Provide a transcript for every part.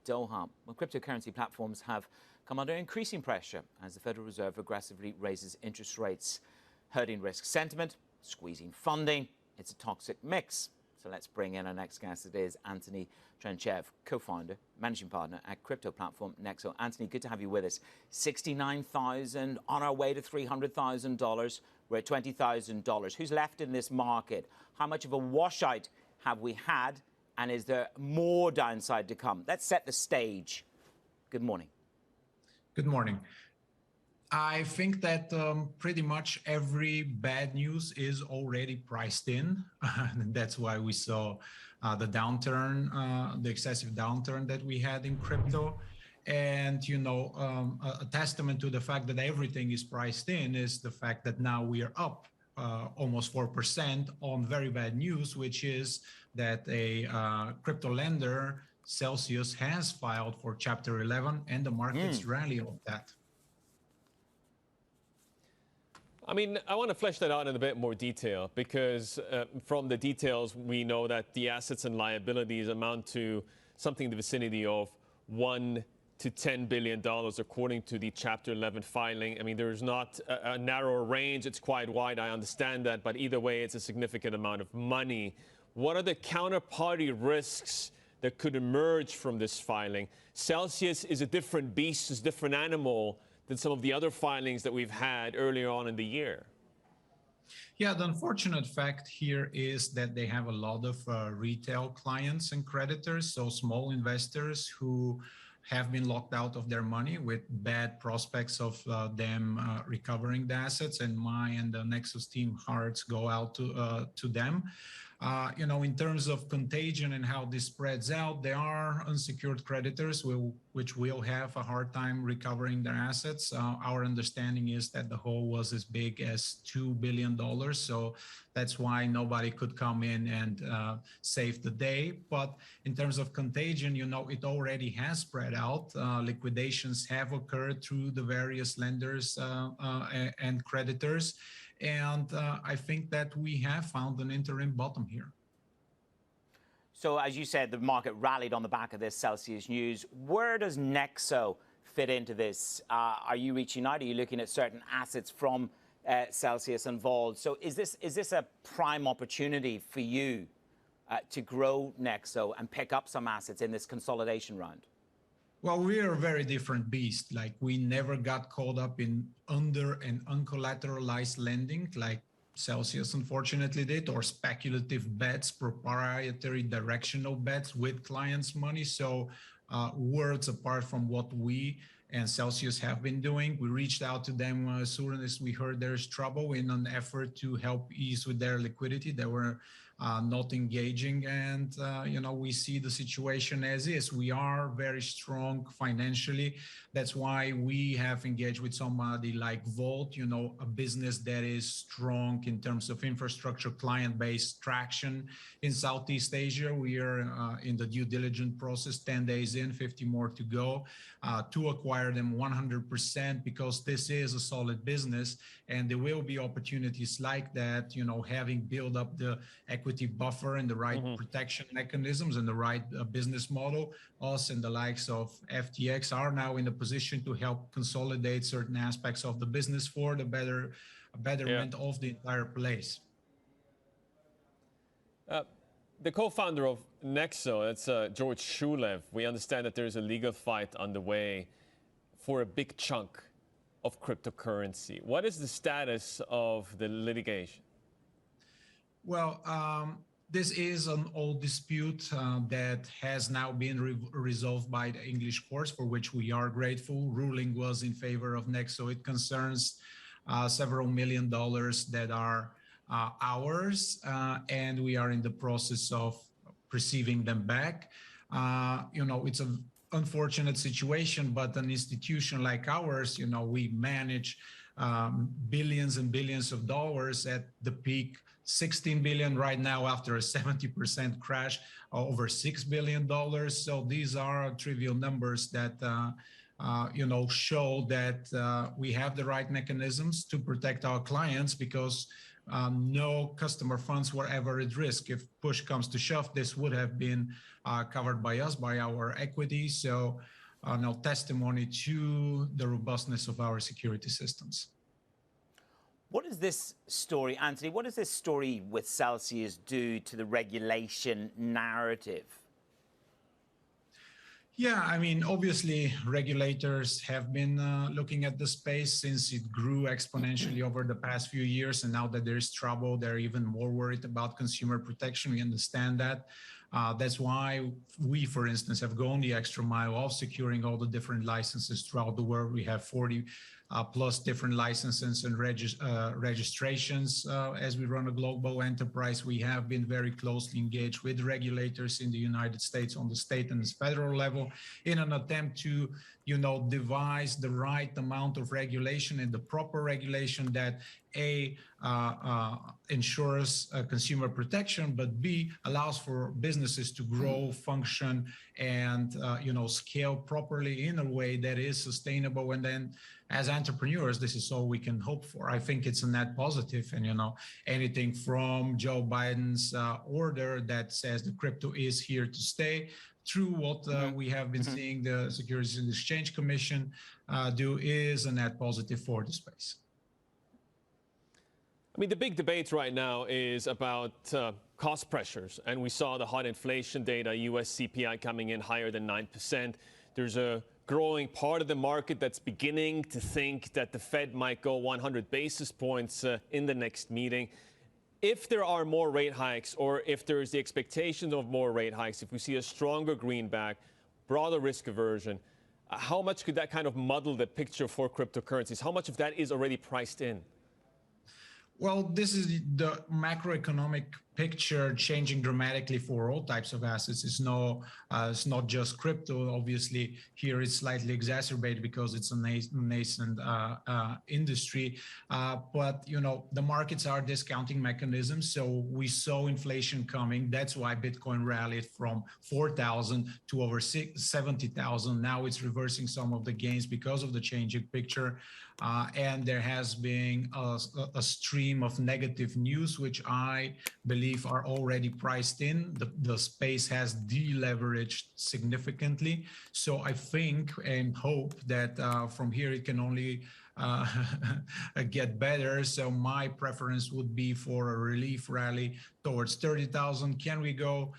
Doha. Well, cryptocurrency platforms have come under increasing pressure as the Federal Reserve aggressively raises interest rates, hurting risk sentiment, squeezing funding. It's a toxic mix. So let's bring in our next guest. It is Antoni Trenchev, co-founder, managing partner at crypto platform Nexo. Antoni, good to have you with us. $69,000 on our way to $300,000. We're at $20,000. Who's left in this market? How much of a washout have we had? And is there more downside to come? Let's set the stage. Good morning. Good morning. I think that pretty much every bad news is already priced in. And that's why we saw the downturn, the excessive downturn that we had in crypto. And, you know, a testament to the fact that everything is priced in is the fact that now we are up almost 4% on very bad news, which is that a crypto lender, Celsius, has filed for Chapter 11, and the markets rally on that. I mean, I want to flesh that out in a bit more detail because from the details, we know that the assets and liabilities amount to something in the vicinity of $1 to $10 billion, according to the Chapter 11 filing. I mean, there's not a narrower range. It's quite wide. I understand that. But either way, it's a significant amount of money. What are the counterparty risks that could emerge from this filing? Celsius is a different beast, is a different animal than some of the other filings that we've had earlier on in the year. Yeah, the unfortunate fact here is that they have a lot of retail clients and creditors, so small investors who have been locked out of their money with bad prospects of them recovering the assets. And my and the Nexus team hearts go out to them. You know, in terms of contagion and how this spreads out, there are unsecured creditors which will have a hard time recovering their assets. Our understanding is that the hole was as big as $2 billion. So that's why nobody could come in and save the day. But in terms of contagion, you know, it already has spread out. Liquidations have occurred through the various lenders and creditors. And I think that we have found an interim bottom here. So as you said, the market rallied on the back of this Celsius news. Where does Nexo fit into this? Are you reaching out? Are you looking at certain assets from Celsius involved? So is this a prime opportunity for you to grow Nexo and pick up some assets in this consolidation round? Well, we are a very different beast. Like, we never got caught up in under and uncollateralized lending like Celsius unfortunately did, or speculative bets, proprietary directional bets with clients' money. So worlds apart from what we and Celsius have been doing. We reached out to them as soon as we heard there's trouble in an effort to help ease with their liquidity. They were not engaging, and you know, we see the situation as is. We are very strong financially. That's why we have engaged with somebody like Volt, you know, a business that is strong in terms of infrastructure, client-based traction in Southeast Asia. We are in the due diligence process, 10 days in, 50 more to go, to acquire them 100%, because this is a solid business, and there will be opportunities like that, you know, having built up the equity buffer and the right protection mechanisms and the right business model. Us and the likes of FTX are now in a position to help consolidate certain aspects of the business for the betterment of the entire place. The co-founder of Nexo, it's George Shulev. We understand that there's a legal fight underway for a big chunk of cryptocurrency. What is the status of the litigation? Well, this is an old dispute that has now been resolved by the English courts, for which we are grateful. Ruling was in favor of Nexo. It concerns several $1 million that are ours, and we are in the process of receiving them back. You know, it's an unfortunate situation, but an institution like ours, you know, we manage billions and billions of dollars at the peak. 16 billion right now after a 70% crash, over $6 billion. So these are trivial numbers that you know, show that we have the right mechanisms to protect our clients, because no customer funds were ever at risk. If push comes to shove, this would have been covered by us, by our equity. So no testimony to the robustness of our security systems. What does this story, Antoni, what does this story with Celsius do to the regulation narrative? Yeah, I mean, obviously, regulators have been looking at the space since it grew exponentially over the past few years. And now that there's trouble, they're even more worried about consumer protection. We understand that. That's why we, for instance, have gone the extra mile of securing all the different licenses throughout the world. We have 40 plus different licenses and registrations. As we run a global enterprise, we have been very closely engaged with regulators in the United States on the state and the federal level in an attempt to, devise the right amount of regulation and the proper regulation that ensures consumer protection, but B, allows for businesses to grow, function, and scale properly in a way that is sustainable. And then, as entrepreneurs, this is all we can hope for. I think it's a net positive, and anything from Joe Biden's order that says the crypto is here to stay, through what we have been seeing the Securities and Exchange Commission do, is a net positive for the space. I mean, the big debate right now is about cost pressures. And we saw the hot inflation data, US CPI coming in higher than 9%. There's a growing part of the market that's beginning to think that the Fed might go 100 basis points in the next meeting. If there are more rate hikes, or if there's the expectation of more rate hikes, if we see a stronger greenback, broader risk aversion, how much could that kind of muddle the picture for cryptocurrencies? How much of that is already priced in? Well, this is the macroeconomic picture changing dramatically for all types of assets. It's not just crypto. Obviously, here it's slightly exacerbated because it's a nascent industry. But the markets are discounting mechanisms. So we saw inflation coming. That's why Bitcoin rallied from 4,000 to over 70,000. Now it's reversing some of the gains because of the changing picture. And there has been a stream of negative news, which I believe are already priced in. The space has deleveraged significantly. So I think and hope that from here it can only get better. So my preference would be for a relief rally towards 30,000. Can we go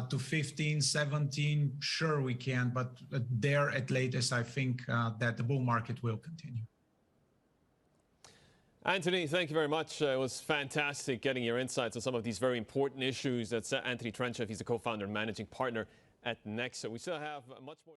to 15, 17? Sure, we can. But there at latest, I think that the bull market will continue. Antoni, thank you very much. It was fantastic getting your insights on some of these very important issues. That's Antoni Trenchev. He's the co-founder and managing partner at Nexo. We still have much more.